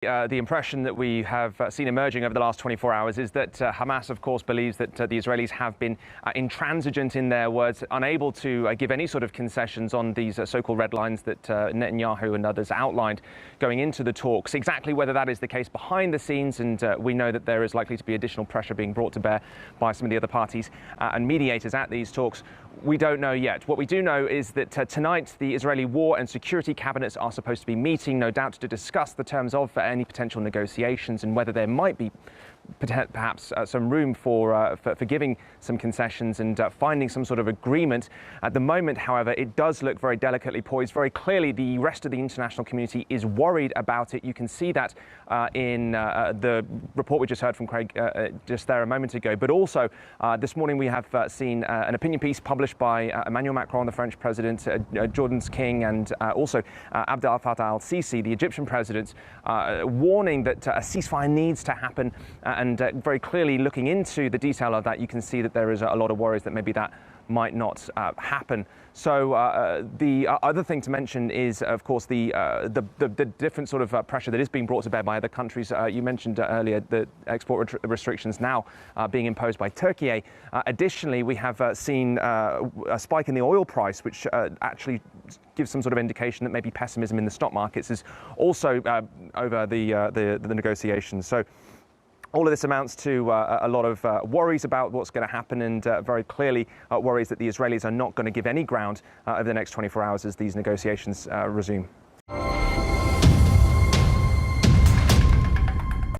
The impression that we have seen emerging over the last 24 hours is that Hamas, of course, believes that the Israelis have been intransigent in their words, unable to give any sort of concessions on these so-called red lines that Netanyahu and others outlined going into the talks. Exactly whether that is the case behind the scenes, and we know that there is likely to be additional pressure being brought to bear by some of the other parties and mediators at these talks, we don't know yet. What we do know is that tonight the Israeli War and Security Cabinets are supposed to be meeting, no doubt to discuss the terms of any potential negotiations and whether there might be perhaps some room for giving some concessions and finding some sort of agreement. At the moment, however, it does look very delicately poised. Very clearly, the rest of the international community is worried about it. You can see that in the report we just heard from Craig just there a moment ago. But also, this morning we have seen an opinion piece published by Emmanuel Macron, the French president, Jordan's king, and also Abdel Fattah al-Sisi, the Egyptian president, warning that a ceasefire needs to happen. And very clearly looking into the detail of that, you can see that there is a lot of worries that maybe that might not happen. So the other thing to mention is, of course, the different sort of pressure that is being brought to bear by other countries. You mentioned earlier the export restrictions now being imposed by Turkey. Additionally, we have seen a spike in the oil price, which actually gives some sort of indication that maybe pessimism in the stock markets is also over the negotiations. So all of this amounts to a lot of worries about what's going to happen, and very clearly worries that the Israelis are not going to give any ground over the next 24 hours as these negotiations resume.